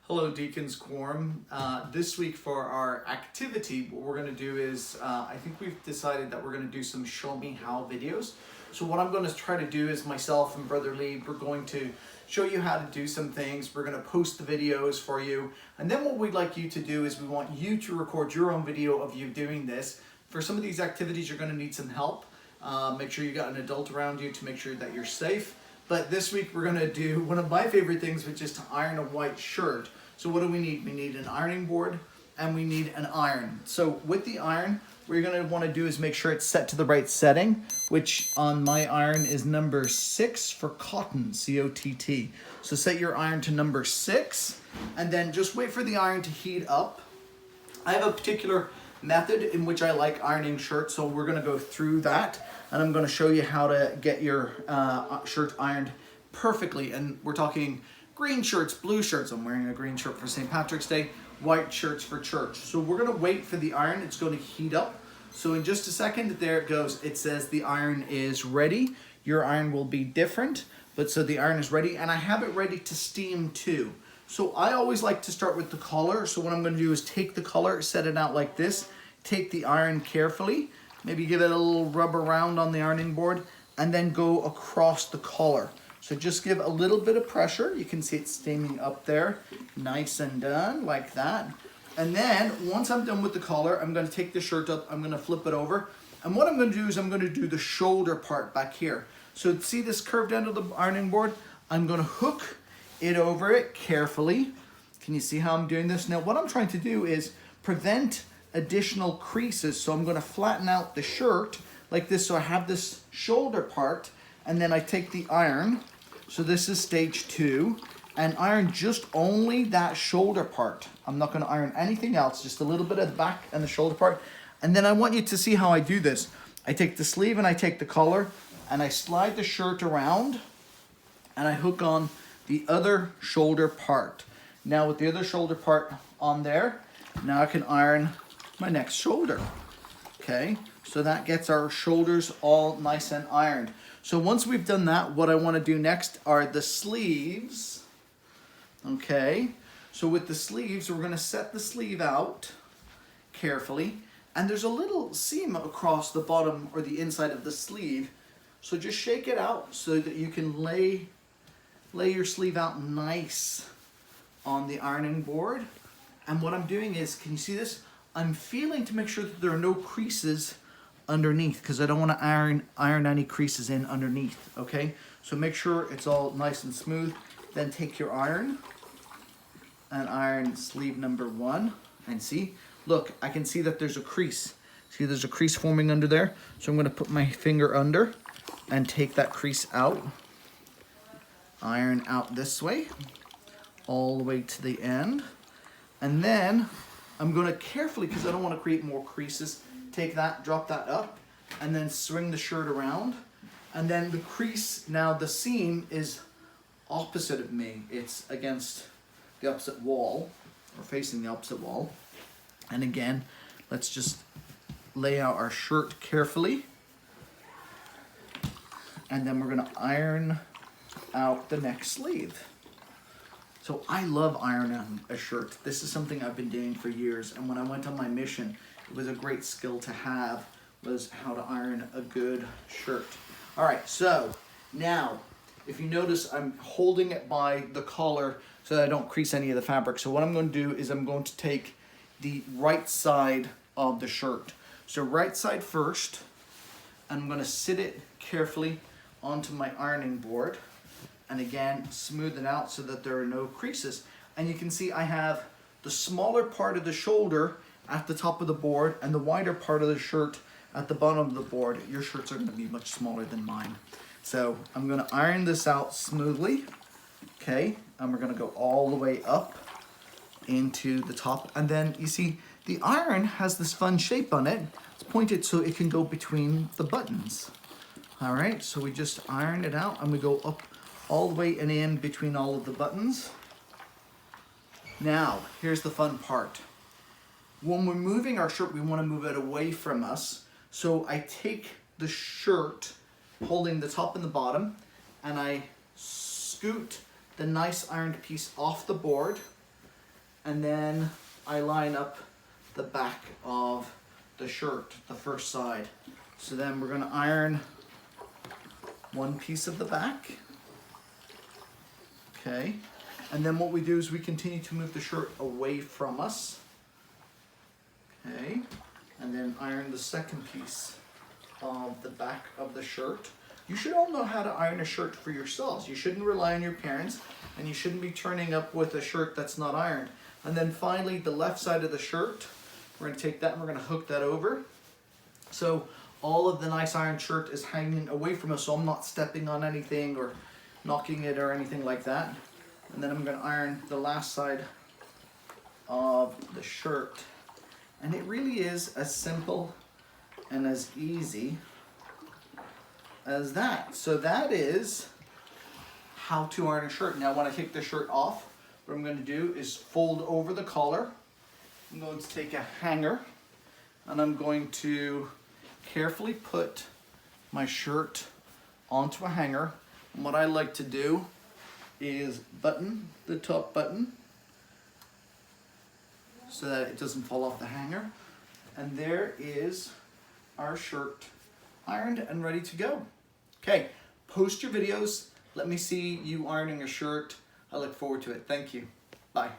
Hello, Deacons, Quorum. This week for our activity, what we're going to do is, I think we've decided that we're going to do some show me how videos. So what I'm going to try to do is myself and Brother Lee, we're going to show you how to do some things. We're going to post the videos for you. And then what we'd like you to do is we want you to record your own video of you doing this. For some of these activities, you're going to need some help. Make sure you got an adult around you to make sure that you're safe. But this week we're going to do one of my favorite things, which is to iron a white shirt. So what do we need? We need an ironing board and we need an iron. So with the iron, what you're going to want to do is make sure it's set to the right setting, which on my iron is number 6 for cotton, C-O-T-T. So set your iron to number 6 and then just wait for the iron to heat up. I have a particular method in which I like ironing shirts, so we're going to go through that and I'm going to show you how to get your shirt ironed perfectly. And we're talking green shirts, blue shirts. I'm wearing a green shirt for St. Patrick's Day, white shirts for church. So we're going to wait for the iron. It's going to heat up. So in just a second, there it goes. It says the iron is ready. Your iron will be different, but so the iron is ready and I have it ready to steam too. So I always like to start with the collar. So what I'm going to do is take the collar, set it out like this, take the iron carefully, maybe give it a little rub around on the ironing board, and then go across the collar. So just give a little bit of pressure. You can see it steaming up there, nice and done, like that. And then once I'm done with the collar, I'm going to take the shirt up, I'm going to flip it over. And what I'm going to do is I'm going to do the shoulder part back here. So see this curved end of the ironing board? I'm going to hook it over it carefully. Can you see how I'm doing this? Now what I'm trying to do is prevent additional creases. So I'm going to flatten out the shirt like this. So I have this shoulder part and then I take the iron. So this is stage 2 and iron just only that shoulder part. I'm not going to iron anything else, just a little bit of the back and the shoulder part. And then I want you to see how I do this. I take the sleeve and I take the collar and I slide the shirt around and I hook on the other shoulder part. Now with the other shoulder part on there, now I can iron my next shoulder. Okay, so that gets our shoulders all nice and ironed. So once we've done that, what I want to do next are the sleeves. Okay, so with the sleeves, we're going to set the sleeve out carefully. And there's a little seam across the bottom or the inside of the sleeve. So just shake it out so that you can lay your sleeve out nice on the ironing board. And what I'm doing is, can you see this? I'm feeling to make sure that there are no creases underneath because I don't want to iron any creases in underneath, okay? So make sure it's all nice and smooth. Then take your iron and iron sleeve number 1 and see, look, I can see that there's a crease. See, there's a crease forming under there. So I'm going to put my finger under and take that crease out. Iron out this way, all the way to the end. And then I'm going to carefully, because I don't want to create more creases, take that, drop that up, and then swing the shirt around. And then the crease, now the seam is opposite of me. It's against the opposite wall, or facing the opposite wall. And again, let's just lay out our shirt carefully. And then we're going to iron out the next sleeve. So I love ironing a shirt. This is something I've been doing for years. And when I went on my mission, it was a great skill to have, was how to iron a good shirt. All right, so now, if you notice, I'm holding it by the collar so that I don't crease any of the fabric. So what I'm going to do is I'm going to take the right side of the shirt. So right side first, and I'm going to sit it carefully onto my ironing board. And again, smooth it out so that there are no creases. And you can see I have the smaller part of the shoulder at the top of the board and the wider part of the shirt at the bottom of the board. Your shirts are going to be much smaller than mine. So I'm going to iron this out smoothly. Okay, and we're going to go all the way up into the top. And then you see the iron has this fun shape on it. It's pointed so it can go between the buttons. All right, so we just iron it out and we go up all the way and in between all of the buttons. Now, here's the fun part. When we're moving our shirt, we want to move it away from us. So I take the shirt, holding the top and the bottom, and I scoot the nice ironed piece off the board and then I line up the back of the shirt, the first side. So then we're gonna iron one piece of the back. Okay, and then what we do is we continue to move the shirt away from us. Okay, and then iron the second piece of the back of the shirt. You should all know how to iron a shirt for yourselves. You shouldn't rely on your parents, and you shouldn't be turning up with a shirt that's not ironed. And then finally, the left side of the shirt, we're gonna take that and we're gonna hook that over. So all of the nice iron shirt is hanging away from us, so I'm not stepping on anything or knocking it or anything like that. And then I'm gonna iron the last side of the shirt. And it really is as simple and as easy as that. So that is how to iron a shirt. Now when I take the shirt off, what I'm going to do is fold over the collar. I'm going to take a hanger and I'm going to carefully put my shirt onto a hanger. And what I like to do is button the top button so that it doesn't fall off the hanger. And there is our shirt ironed and ready to go. Okay, post your videos. Let me see you ironing a shirt. I look forward to it. Thank you. Bye.